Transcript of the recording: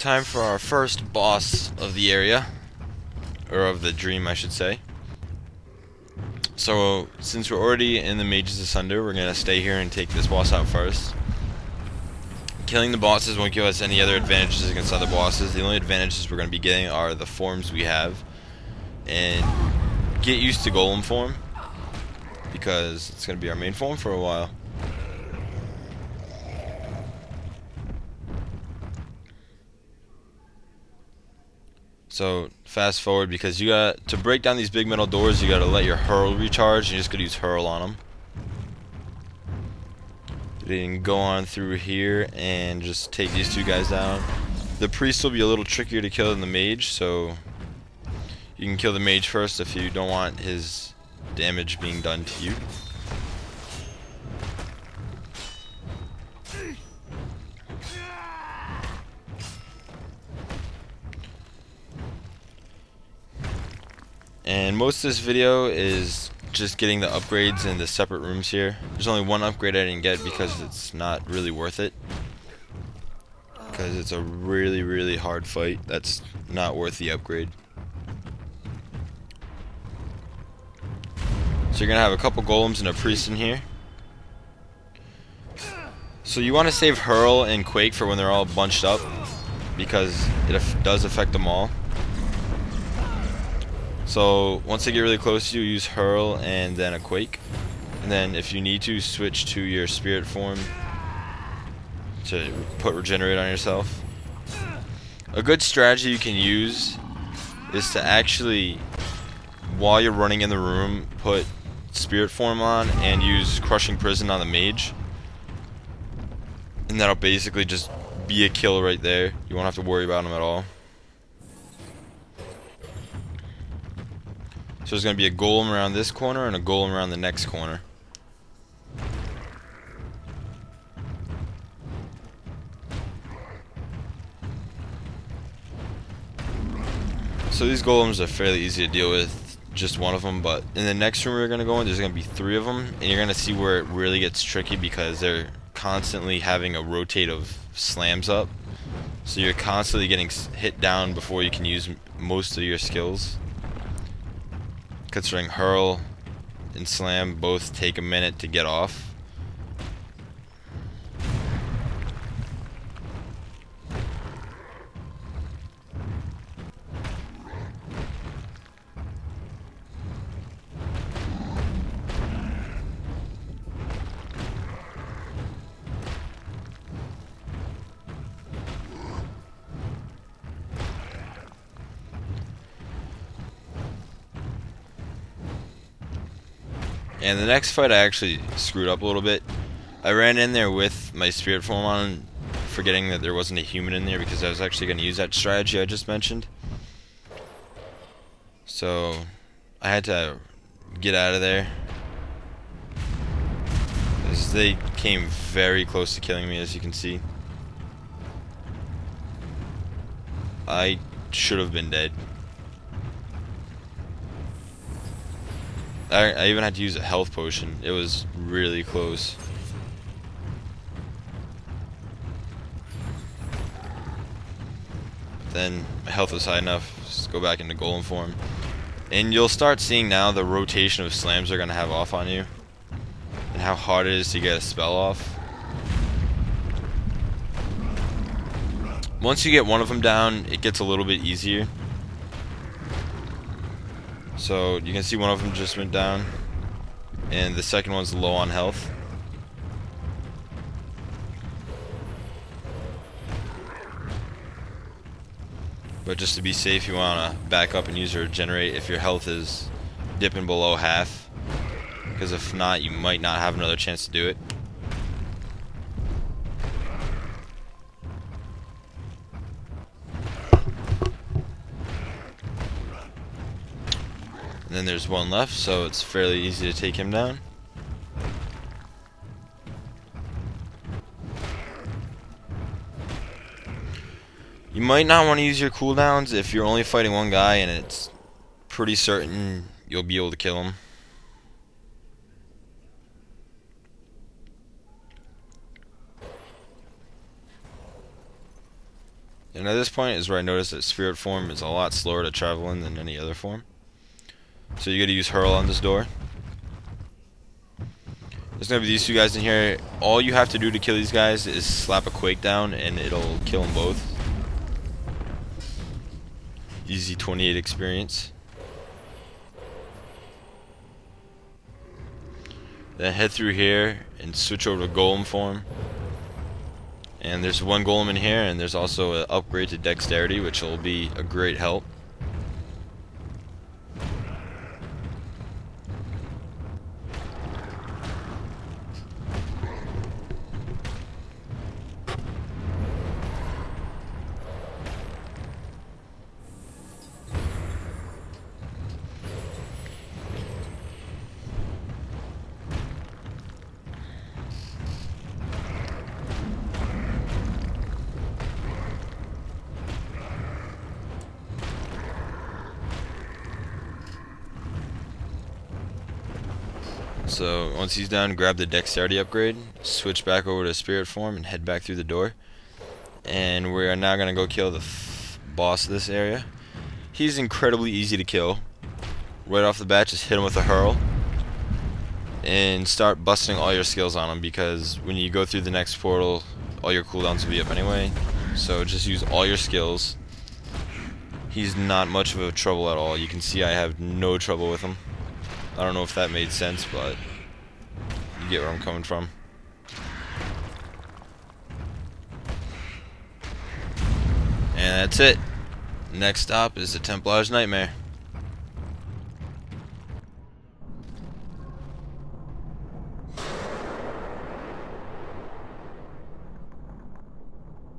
time for our first boss of the area, or of the dream I should say. So since we're already in the Mage Asunder, we're gonna stay here and take this boss out first. Killing the bosses won't give us any other advantages against other bosses. The only advantages we're gonna be getting are the forms we have, and get used to Golem form, because it's gonna be our main form for a while. So fast forward, because you got to break down these big metal doors, you gotta let your hurl recharge. You just gotta use hurl on them. You can go on through here and just take these two guys down. The priest will be a little trickier to kill than the mage, so you can kill the mage first if you don't want his damage being done to you. And most of this video is just getting the upgrades in the separate rooms here. There's only one upgrade I didn't get because it's not really worth it. Because it's a really hard fight that's not worth the upgrade. So you're going to have a couple golems and a priest in here. So you want to save Hurl and Quake for when they're all bunched up, because it does affect them all. So once they get really close to you, use Hurl and then a Quake. And then if you need to, switch to your Spirit form to put Regenerate on yourself. A good strategy you can use is to actually, while you're running in the room, put Spirit form on and use Crushing Prison on the mage. And that'll basically just be a kill right there. You won't have to worry about him at all. So there's going to be a golem around this corner and a golem around the next corner. So these golems are fairly easy to deal with, just one of them, but in the next room we're going to go in, there's going to be 3 of them, and you're going to see where it really gets tricky because they're constantly having a rotate of slams up. So you're constantly getting hit down before you can use most of your skills. Considering Hurl and Slam both take a minute to get off. And the next fight I actually screwed up a little bit. I ran in there with my Spirit form on, forgetting that there wasn't a human in there because I was actually going to use that strategy I just mentioned. So I had to get out of there, because they came very close to killing me, as you can see. I should have been dead. I even had to use a health potion. It was really close. But then my health was high enough, just go back into golem form. And you'll start seeing now the rotation of slams they're going to have off on you, and how hard it is to get a spell off. Once you get one of them down, it gets a little bit easier. So you can see one of them just went down, and the second one's low on health. But just to be safe, you want to back up and use your Regenerate if your health is dipping below half, because if not, you might not have another chance to do it. And then there's one left, so it's fairly easy to take him down. You might not want to use your cooldowns if you're only fighting one guy and it's pretty certain you'll be able to kill him. And at this point is where I noticed that spirit form is a lot slower to travel in than any other form. So you gotta use hurl on this door. There's gonna be these two guys in here. All you have to do to kill these guys is slap a quake down and it'll kill them both. Easy 28 experience. Then head through here and switch over to golem form. And there's one golem in here, and there's also an upgrade to dexterity, which will be a great help. So once he's done, grab the dexterity upgrade, switch back over to spirit form, and head back through the door. And we are now going to go kill the boss of this area. He's incredibly easy to kill. Right off the bat, just hit him with a hurl. And start busting all your skills on him, because when you go through the next portal, all your cooldowns will be up anyway. So just use all your skills. He's not much of a trouble at all. You can see I have no trouble with him. I don't know if that made sense, but you get where I'm coming from. And that's it. Next stop is the Templar's Nightmare.